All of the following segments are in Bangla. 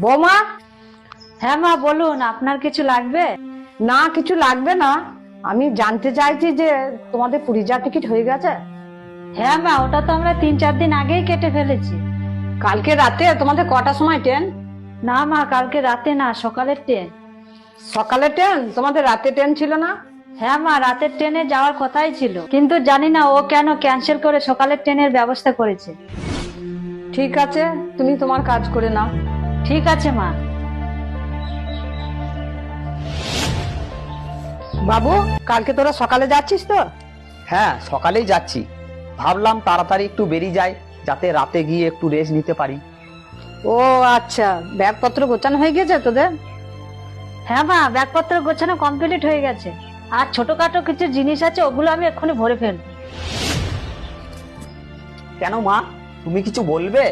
বৌমা। হ্যাঁ মা বলুন, আপনার কিছু লাগবে? না, কিছু লাগবে না। আমি জানতে চাইছি যে তোমাদের পুরী যাওয়ার টিকিট হয়ে গেছে? হ্যাঁ মা, ওটা তো আমরা 3-4 দিন আগেই কেটে ফেলেছি। কালকে রাতে তোমাদের কটার সময় ট্রেন? না মা, কালকে রাতে না, সকালের ট্রেন। সকালে ট্রেন? তোমাদের রাতে ট্রেন ছিল না? হ্যাঁ মা, রাতের ট্রেনে যাওয়ার কথাই ছিল, কিন্তু জানি না ও কেন ক্যান্সেল করে সকালের ট্রেনের ব্যবস্থা করেছে। ঠিক আছে, তুমি তোমার কাজ করে নাও। ঠিক আছে মা। বাবু, কালকে তোরা সকালে যাচ্ছিস তো? হ্যাঁ, সকালেই যাচ্ছি। ভাবলাম তাড়াতাড়ি একটু বেরিয়ে যাই, যাতে রাতে গিয়ে একটু রেস্ট নিতে পারি। ও আচ্ছা, ব্যাগপত্র গোছানো হয়ে গেছে তোদের? হ্যাঁ মা, ব্যাগপত্র গোছানো কমপ্লিট হয়ে গেছে। আর ছোটখাটো কিছু জিনিস আছে, ওগুলো আমি এক্ষুনি ভরে ফেলবো। কেন মা, তুমি কিছু বলবে?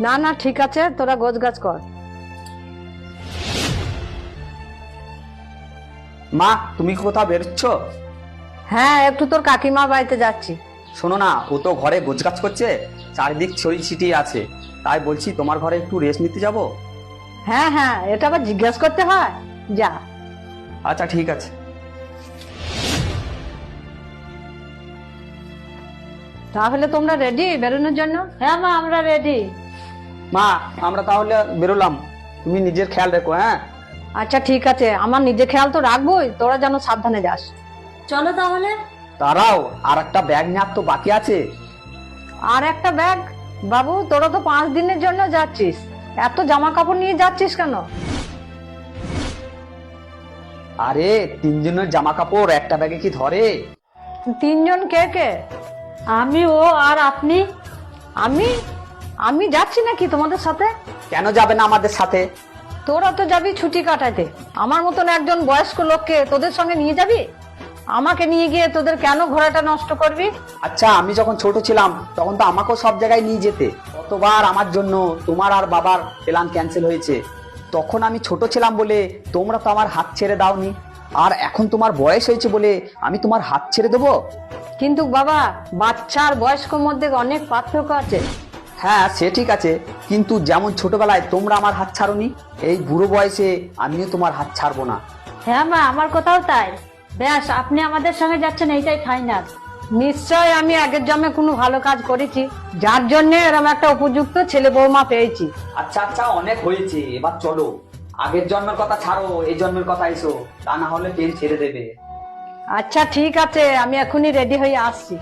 না না, ঠিক আছে, তোরা গোছগাছ কর। মা, তুমি কি কোথাও বেরোচ্ছ? হ্যাঁ, একটু তোর কাকিমার বাড়িতে যাচ্ছি। শোনো না, ও তো ঘরে গোছগাছ করছে, চারিদিক ছড়িয়ে ছিটিয়ে আছে, তাই বলছি তোমার ঘরে একটু রেস্ট নিতে যাব। হ্যাঁ হ্যাঁ, এটা আবার জিজ্ঞেস করতে হয়? যা। আচ্ছা ঠিক আছে। তাহলে তোমরা রেডি বেরোনোর জন্য? হ্যাঁ মা, আমরা রেডি। মা, আমরা তাহলে বেরোলাম, তুমি নিজের খেয়াল রেখো। হ্যাঁ আচ্ছা ঠিক আছে, আমার নিজের খেয়াল তো রাখবোই, তোরা যেন সাবধানে যাস। চলো তাহলে। দাঁড়াও, আর একটা ব্যাগ নেওয়ার তো বাকি আছে। আর একটা ব্যাগ? বাবু, তোরা তো 5 দিনের জন্য যাচ্ছিস, এত জামা কাপড় নিয়ে যাচ্ছিস কেন? আরে, 3 জনের জামা কাপড় একটা ব্যাগে কি ধরে? 3 জন কে কে? আমি, ও আর আপনি। আমি আমি যাচ্ছি নাকি তোমাদের সাথে? কেন যাবে না আমাদের সাথে? তোরা তো যাবি ছুটি কাটাতে, আমার মতন একজন বয়স্ক লোককে তোদের সঙ্গে নিয়ে যাবি? আমাকে নিয়ে গিয়ে তোদের কেন ঘোরাটা নষ্ট করবি? আচ্ছা, আমি যখন ছোট ছিলাম তখন তো আমাকেও সব জায়গায় নিয়ে যেতে। কতবার আমার জন্য তোমার আর বাবার প্ল্যান ক্যান্সেল হয়েছে। তখন আমি ছোট ছিলাম বলে তোমরা তো আমার হাত ছেড়ে দাওনি, আর এখন তোমার বয়স হয়েছে বলে আমি তোমার হাত ছেড়ে দেবো? কিন্তু বাবা, বাচ্চা আর বয়স্কর মধ্যে অনেক পার্থক্য আছে। হ্যাঁ, সে ঠিক আছে, কিন্তু যেমন ছোটবেলায় তোমরা আমার হাত ছাড়োনি, এই বুড়ো বয়সে আমিও তোমার হাত ছাড়বো না। হ্যাঁ মা, আমার কথাও তাই। ব্যাস, আপনি আমাদের সঙ্গে যাচ্ছেন, এইটাই ফাইনাল। নিশ্চয় আমি আগের জন্মে কোনো ভালো কাজ করেছি, যার জন্য এরকম একটা উপযুক্ত ছেলে বৌমা পেয়েছি। আচ্ছা আচ্ছা, অনেক হয়েছে, এবার চলো। আগের জন্মের কথা ছাড়ো, এই জন্মের কথা এসো, তা না হলে ট্রেন ছেড়ে দেবে। আচ্ছা ঠিক আছে, আমি এখনই রেডি হয়ে আসছি।